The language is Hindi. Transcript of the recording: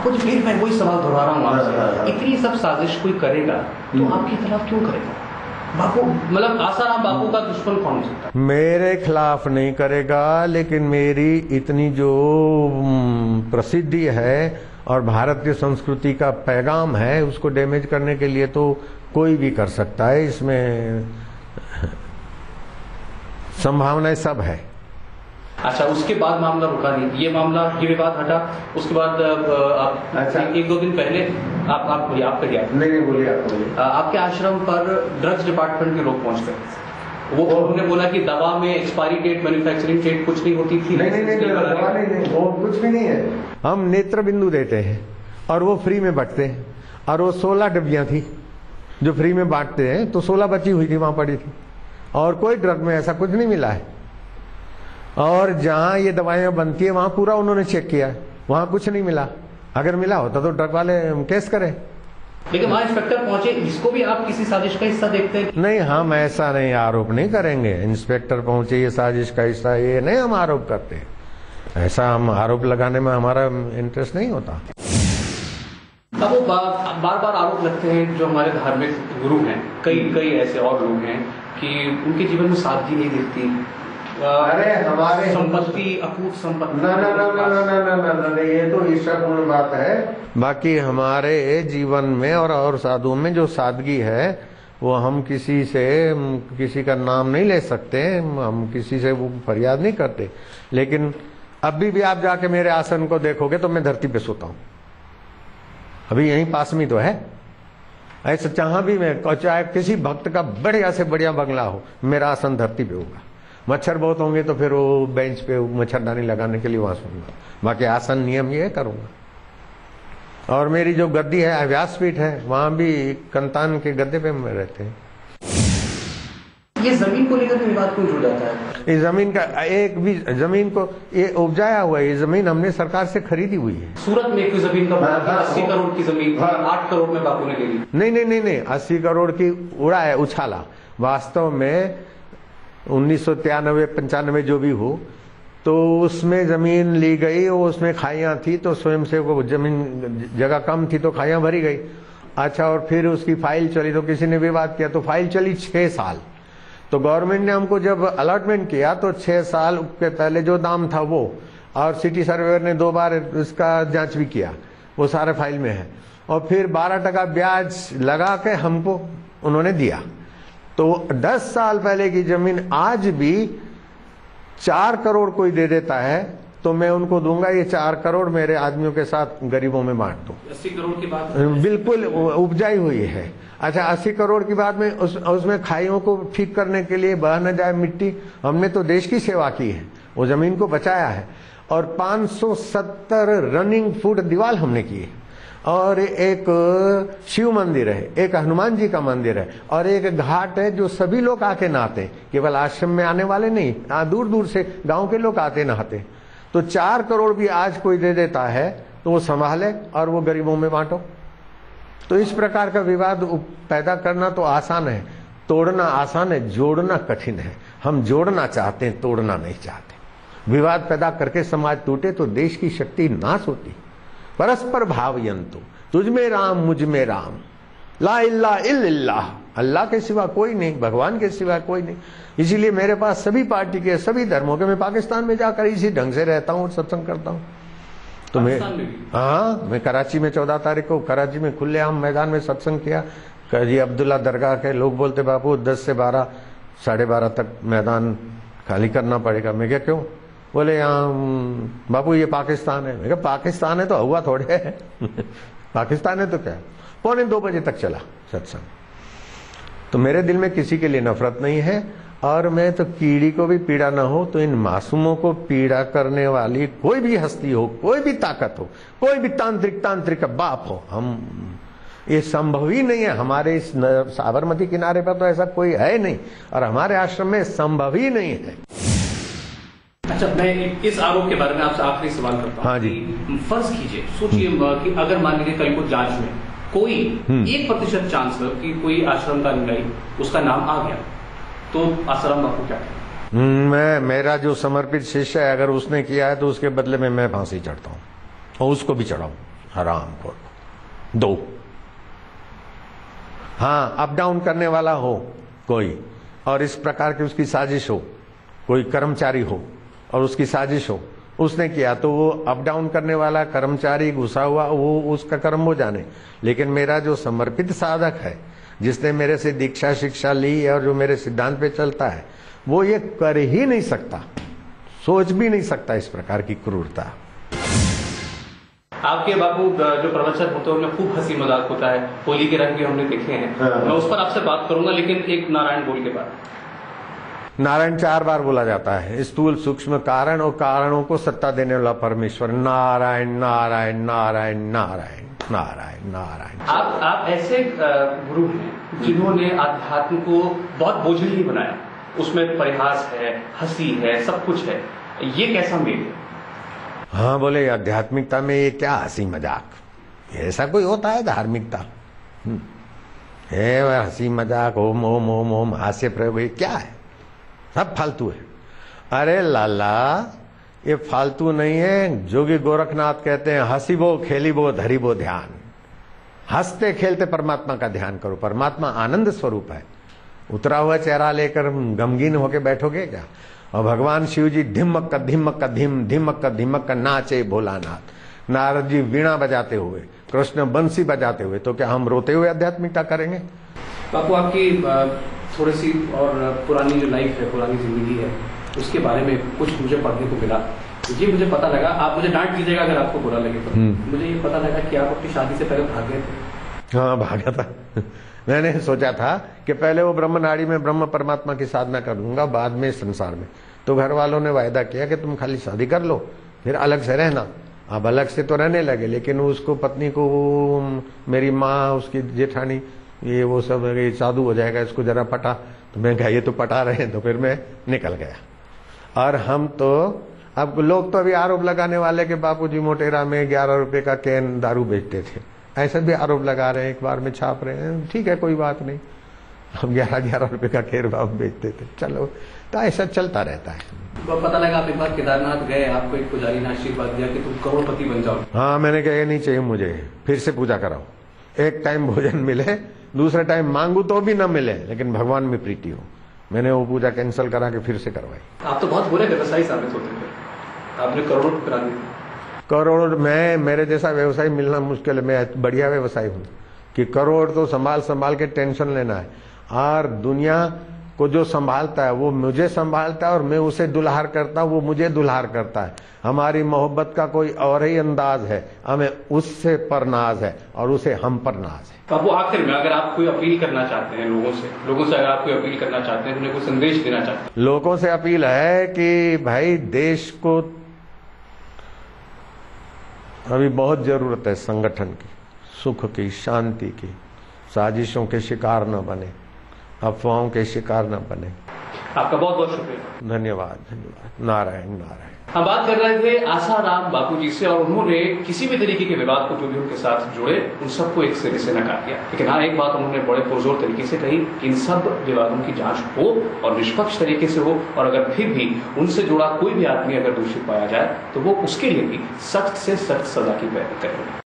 आपको तो फिर मैं वही सवाल दोहरा रहा हूँ आपसे, इतनी सब साजिश कोई करेगा तो आपके खिलाफ क्यों करेगा? बापू मतलब आसाराम बापू का दुश्मन कौन हो सकता है? मेरे खिलाफ नहीं करेगा, लेकिन मेरी इतनी जो प्रसिद्धि है और भारतीय संस्कृति का पैगाम है उसको डैमेज करने के लिए तो कोई भी कर सकता है। इसमें संभावनाएं सब है। अच्छा, उसके बाद मामला रुका नहीं, ये विवाद हटा, उसके बाद आप अच्छा। एक दो दिन पहले आप बोलिए, आप क्या नहीं बोलिए, आप बोलिए। आपके आश्रम पर ड्रग्स डिपार्टमेंट के लोग पहुंच गए। वो उन्होंने बोला कि दवा में एक्सपायरी डेट, मैन्युफैक्चरिंग डेट कुछ नहीं होती थी। नहीं, वो कुछ भी नहीं है। हम नेत्र बिंदु देते हैं और वो फ्री में बांटते हैं, और वो 16 डब्बियां थी जो फ्री में बांटते हैं, तो 16 बची हुई थी, वहां पड़ी थी, और कोई ड्रग में ऐसा कुछ नहीं मिला है। और जहां ये दवाइयां बनती है वहां पूरा उन्होंने चेक किया है, वहां कुछ नहीं मिला। अगर मिला होता तो ड्रग वाले केस करें। लेकिन वहां इंस्पेक्टर पहुंचे, इसको भी आप किसी साजिश का हिस्सा देखते हैं? नहीं, हम ऐसा नहीं आरोप नहीं करेंगे। इंस्पेक्टर पहुंचे ये साजिश का हिस्सा, ये नहीं हम आरोप करते। ऐसा हम आरोप लगाने में हमारा इंटरेस्ट नहीं होता। अब वो बार बार आरोप लगते हैं जो हमारे धार्मिक गुरु हैं, कई ऐसे और लोग हैं कि उनके जीवन में सादगी नहीं दिखती। अरे हमारे संपत्ति, अकूत संपत्ति, ना, ये तो ईर्ष्यापूर्ण बात है। बाकी हमारे जीवन में और साधुओं में जो सादगी है वो हम किसी का नाम नहीं ले सकते, हम किसी से वो फरियाद नहीं करते। लेकिन अभी भी आप जाके मेरे आसन को देखोगे तो मैं धरती पे सोता हूँ, अभी यहीं पास में तो है। ऐसा जहां भी मैं, चाहे किसी भक्त का बढ़िया से बढ़िया बंगला हो, मेरा आसन धरती पे होगा। मच्छर बहुत होंगे तो फिर वो बेंच पे मच्छरदानी लगाने के लिए वहां सोऊंगा, बाकी आसन नियम ये करूंगा। और मेरी जो गद्दी है व्यासपीठ है, वहां भी कंतान के गद्दे पे में रहते हैं। ये जमीन को लेकर विवाद क्यों जुड़ जाता है? इस जमीन का एक भी जमीन को ये उपजाया हुआ है, ये जमीन हमने सरकार से खरीदी हुई है। सूरत में एक जमीन का 80 करोड़ की जमीन 8 करोड़ में बापू ने ले ली। नहीं, 80 करोड़ की उड़ा है, उछाला। वास्तव में 1993-95 जो भी हो, तो उसमें जमीन ली गई, उसमें खाइयां थी, तो स्वयं से वो जमीन जगह कम थी तो खाइयां भरी गई। अच्छा, और फिर उसकी फाइल चली तो किसी ने विवाद किया, तो फाइल चली 6 साल। तो गवर्नमेंट ने हमको जब अलॉटमेंट किया तो 6 साल के पहले जो दाम था वो, और सिटी सर्वेयर ने 2 बार इसका जांच भी किया, वो सारे फाइल में है। और फिर 12% ब्याज लगा के हमको उन्होंने दिया। तो 10 साल पहले की जमीन आज भी 4 करोड़ कोई दे देता है तो मैं उनको दूंगा, ये 4 करोड़ मेरे आदमियों के साथ गरीबों में बांट दो। 80 करोड़ की बात बिल्कुल उपजाई हुई है। अच्छा, 80 करोड़ की बात में उसमें खाइयों को ठीक करने के लिए बह न जाए मिट्टी, हमने तो देश की सेवा की है, वो जमीन को बचाया है। और 570 रनिंग फुट दीवार हमने की है, और एक शिव मंदिर है, एक हनुमान जी का मंदिर है, और एक घाट है जो सभी लोग आके नहाते, केवल आश्रम में आने वाले नहीं, दूर दूर से गांव के लोग आते नहाते। तो 4 करोड़ भी आज कोई दे देता है तो वो संभाले और वो गरीबों में बांटो। तो इस प्रकार का विवाद पैदा करना तो आसान है, तोड़ना आसान है, जोड़ना कठिन है। हम जोड़ना चाहते हैं, तोड़ना नहीं चाहते। विवाद पैदा करके समाज टूटे तो देश की शक्ति नाश होती। परस्पर भावयन्तु, तुझ में राम मुझ में राम, ला इल्ला इल्लल्लाह, अल्लाह के सिवा कोई नहीं, भगवान के सिवा कोई नहीं। इसीलिए मेरे पास सभी पार्टी के, सभी धर्मों के, मैं पाकिस्तान में जाकर इसी ढंग से रहता हूँ और सत्संग करता हूँ। तो मैं कराची में 14 तारीख को कराची में खुलेआम मैदान में सत्संग किया। काजी अब्दुल्ला दरगाह के लोग बोलते बापू 10 से 12, 12:30 तक मैदान खाली करना पड़ेगा। मैं क्या क्यों? बोले यहाँ बापू ये पाकिस्तान है। मैं कहा पाकिस्तान है तो हुआ थोड़े है पाकिस्तान है तो क्या। 1:45 बजे तक चला सत्संग। तो मेरे दिल में किसी के लिए नफरत नहीं है, और मैं तो कीड़ी को भी पीड़ा न हो तो इन मासूमों को पीड़ा करने वाली कोई भी हस्ती हो, कोई भी ताकत हो, कोई भी तांत्रिक बाप हो, हम ये संभव ही नहीं है। हमारे इस साबरमती किनारे पर तो ऐसा कोई है नहीं, और हमारे आश्रम में संभव ही नहीं है। अच्छा, मैं इस आरोप के बारे में आपसे आखिरी सवाल करता हूँ। हाँ जी। फर्ज कीजिए, सोचिए कि अगर मान लीजिए कल को जांच में कोई 1% चांस है कि कोई आश्रम का अनुयायी उसका नाम आ गया, तो आसाराम बापू क्या करें? मेरा जो समर्पित शिष्य है, अगर उसने किया है तो उसके बदले में मैं फांसी चढ़ता हूँ और उसको भी चढ़ाऊं। हराम को 2। हाँ, अप डाउन करने वाला हो कोई और इस प्रकार की उसकी साजिश हो, कोई कर्मचारी हो और उसकी साजिश हो, उसने किया तो वो अप डाउन करने वाला कर्मचारी घुसा हुआ वो उसका कर्म हो जाने। लेकिन मेरा जो समर्पित साधक है, जिसने मेरे से दीक्षा शिक्षा ली और जो मेरे सिद्धांत पे चलता है, वो ये कर ही नहीं सकता, सोच भी नहीं सकता इस प्रकार की क्रूरता। आपके बापू जो प्रवचन होते हैं उनमें खूब हंसी मजाक होता है, होली के रंग भी हमने देखे हैं। मैं उस पर आपसे बात करूंगा, लेकिन एक नारायण बोल के बाद। नारायण 4 बार बोला जाता है, स्थूल सूक्ष्म कारण और कारणों को सत्ता देने वाला परमेश्वर। नारायण नारायण नारायण नारायण नारायण नारायण। आप ऐसे गुरु हैं जिन्होंने आध्यात्म को बहुत बोझिल बनाया, उसमें परिहास है, हंसी है, सब कुछ है, ये कैसा मेल है? हाँ, बोले आध्यात्मिकता में ये क्या हंसी मजाक, ऐसा कोई होता है धार्मिकता? हंसी मजाक, ओम ओम ओम ओम, हास्य प्रयोग, ये क्या है? सब फालतू है। अरे लाला, ये फालतू नहीं है। जोगी गोरखनाथ कहते हैं, हंसी बो खेली बो धरी बो ध्यान। हंसते खेलते परमात्मा का ध्यान करो। परमात्मा आनंद स्वरूप है। उतरा हुआ चेहरा लेकर गमगीन होके बैठोगे क्या? और भगवान शिव जी धिमक का धीम, धिमक का नाचे भोलानाथ। नारद जी वीणा बजाते हुए, कृष्ण बंसी बजाते हुए, तो क्या हम रोते हुए आध्यात्मिकता करेंगे? बापू, आपकी थोड़ी सी और पुरानी जो लाइफ है, पुरानी जिंदगी है, उसके बारे में कुछ मुझे पढ़ने को मिला। ये मुझे पता लगा, आप मुझे डांट दीजिएगा अगर आपको बुरा लगे तो, मुझे ये पता लगा कि आप अपनी शादी से पहले भाग गए थे। हाँ, भागा था। मैंने सोचा था कि पहले वो ब्रह्म नाड़ी में ब्रह्म परमात्मा की साधना करूंगा, बाद में संसार में। तो घर वालों ने वायदा किया कि तुम खाली शादी कर लो, फिर अलग से रहना। अब अलग से तो रहने लगे, लेकिन उसको पत्नी को, मेरी माँ, उसकी जेठानी, ये वो सब ये साधु हो जाएगा, इसको जरा पटा। तो मैं कहा ये तो पटा रहे हैं, तो फिर मैं निकल गया। और हम तो अब लोग तो अभी आरोप लगाने वाले कि बापूजी मोटेरा में 11 रुपए का कैन दारू बेचते थे, ऐसा भी आरोप लगा रहे हैं, एक बार में छाप रहे हैं। ठीक है, कोई बात नहीं, हम 11 रुपए का कैन बाबू बेचते थे, चलो। तो ऐसा चलता रहता है। तो पता लगा आप एक बार केदारनाथ गए, आपको एक पुजारी ने आशीर्वाद दिया कि तुम करोड़पति बन जाओ। हाँ, मैंने कहा ये नहीं चाहिए मुझे, फिर से पूजा कराओ। एक टाइम भोजन मिले, दूसरे टाइम मांगू तो भी न मिले, लेकिन भगवान में प्रीति हो। मैंने वो पूजा कैंसिल करा के फिर से करवाई। आप तो बहुत बुरे व्यवसायी साबित होते थे, आपने करोड़ों करा दिए। करोड़, मैं, मेरे जैसा व्यवसायी मिलना मुश्किल है। मैं बढ़िया व्यवसायी हूँ कि करोड़ तो संभाल के टेंशन लेना है, और दुनिया को जो संभालता है वो मुझे संभालता है, और मैं उसे दुल्हार करता हूँ, वो मुझे दुल्हार करता है। हमारी मोहब्बत का कोई और ही अंदाज है, हमें उससे पर नाज है और उसे हम पर नाज है। बाबू, आखिर में अगर आप कोई अपील करना चाहते हैं लोगों से अगर आप कोई अपील करना चाहते हैं, उन्हें कोई संदेश देना चाहते हैं? लोगों से अपील है कि भाई, देश को अभी बहुत जरूरत है संगठन की, सुख की, शांति की। साजिशों के शिकार न बने, अफवाहों के शिकार न बने। आपका बहुत बहुत शुक्रिया। धन्यवाद, धन्यवाद। नारायण नारायण। हम बात कर रहे थे आसाराम बापू जी से, और उन्होंने किसी भी तरीके के विवाद को जो भी उनके साथ जुड़े, उन सबको एक सिरे से नकार दिया। लेकिन हाँ, एक बात उन्होंने बड़े पुरजोर तरीके से कही कि इन सब विवादों की जांच हो और निष्पक्ष तरीके से हो, और अगर फिर भी उनसे जुड़ा कोई भी आदमी अगर दोषी पाया जाए तो वो उसके लिए भी सख्त से सख्त सजा की पैरवी करेंगे।